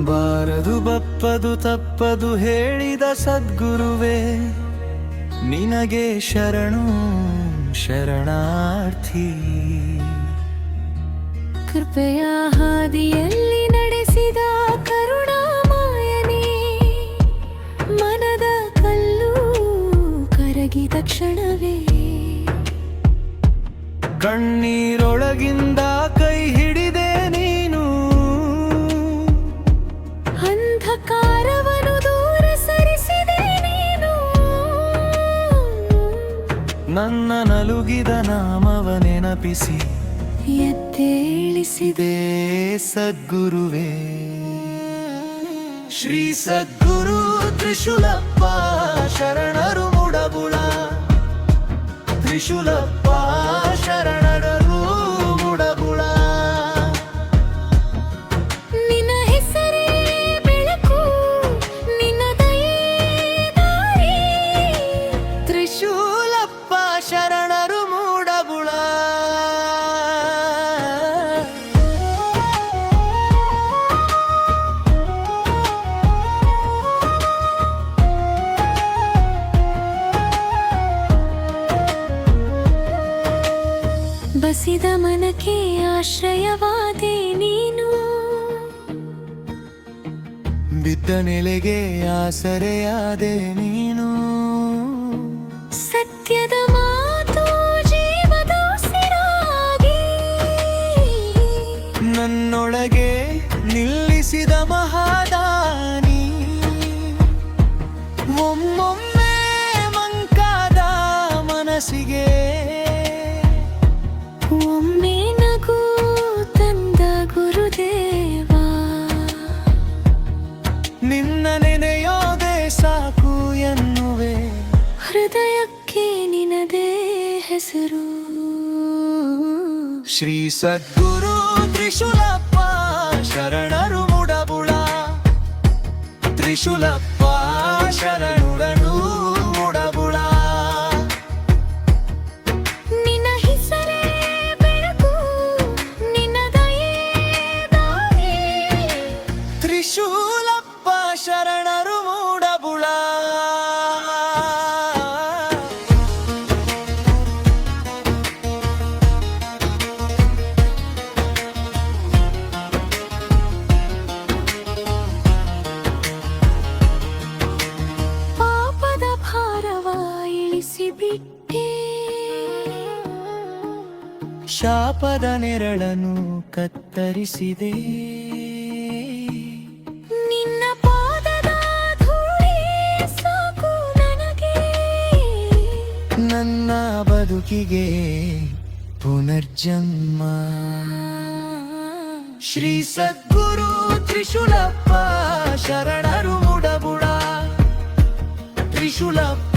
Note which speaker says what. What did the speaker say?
Speaker 1: ಬಾರದು ಬಪ್ಪದು ತಪ್ಪದು ಹೇಳಿದ ಸದ್ಗುರುವೇ, ನಿನಗೆ ಶರಣು ಶರಣಾರ್ಥಿ.
Speaker 2: ಕೃಪೆಯ ಹಾದಿಯಲ್ಲಿ ನಡೆಸಿದ ಕರುಣಾಮಯನೇ, ಮನದ ಕಲ್ಲು ಕರಗಿದ ಕ್ಷಣವೇ
Speaker 1: ಕಣ್ಣೀರೊಳಗಿಂದ ಕೈ ಹಿಡಿದೆ ನೀನು,
Speaker 2: ಅಂಧಕಾರವನ್ನು ದೂರ ಸರಿಸಿದೆ ನೀನು.
Speaker 1: ನನ್ನ ನಲುಗಿದ ನಾಮವ ನೆನಪಿಸಿ
Speaker 2: ಎದ್ದೇಳಿಸಿದೆ
Speaker 1: ಸದ್ಗುರುವೇ. ಶ್ರೀ ಸದ್ಗುರು ತ್ರಿಶೂಲಪ್ಪ ಶರಣರು ಮುಡಬುಳ, ತ್ರಿಶೂಲಪ್ಪ ಶರಣರು ಮುಡಬುಳ.
Speaker 2: ನಿನ್ನ ಹೆಸರೇ ಬೆಳಕು, ನಿನ್ನ ದಯೆ ದಾರಿ.
Speaker 1: ತ್ರಿಶೂಲಪ್ಪ ಶರಣರು ಮೂಡಬುಳ.
Speaker 2: ಬಸಿದ ಮನಕ್ಕೆ ಆಶ್ರಯವಾದೆ ನೀನು,
Speaker 1: ಬಿದ್ದ ನೆಲೆಗೆ ಆಸರೆಯಾದೆ ನೀನು.
Speaker 2: ಸತ್ಯದ ಮಾತು ಜೀವದ ಉಸಿರಾಗಿ,
Speaker 1: ನನ್ನೊಳಗೆ ನಿಲ್ಲಿಸಿದ ಮಹಾದಾನಿ. ಒಮ್ಮೊಮ್ಮೆ ಮಂಕಾದ ಮನಸ್ಸಿಗೆ
Speaker 2: ಒಮ್ಮೆ ನಗು ತಂದ ಗುರುದೇವ.
Speaker 1: ನಿನ್ನ ನೆನೆಯೋದೆ ಸಾಕು ಎನ್ನುವೆ,
Speaker 2: ಹೃದಯಕ್ಕೆ ನಿನದೇ ಹೆಸರು.
Speaker 1: ಶ್ರೀ ಸದ್ಗುರು ತ್ರಿಶೂಲಪ್ಪ ಶರಣರು ಮುಡಬುಳ, ತ್ರಿಶೂಲಪ್ಪ ಶರಣರು ಮುಡಬುಳ.
Speaker 2: ನಿನ್ನ ಹೆಸರೇ ಬೆಳಕು, ನಿನ್ನ ದಯೆ ದಾರಿ.
Speaker 1: ತ್ರಿಶೂಲಪ್ಪ ಶರಣರು ಮೂಡಬುಳ.
Speaker 2: ಪಾಪದ ಭಾರವ ಇಳಿಸಿಬಿಟ್ಟೆ,
Speaker 1: ಶಾಪದ ನೆರಳನ್ನು ಕತ್ತರಿಸಿದೆ.
Speaker 2: ನಿನ್ನ ಪಾದದ ಧೂಳಿ ಸಾಕು ನನಗೆ.
Speaker 1: ನನ್ನ ಬದುಕಿಗೆ ಪುನರ್ಜನ್ಮ. ಶ್ರೀ ಸದ್ಗುರು ತ್ರಿಶೂಲಪ್ಪ ಶರಣರು ಮುಡಬುಳ, ತ್ರಿಶೂಲಪ್ಪ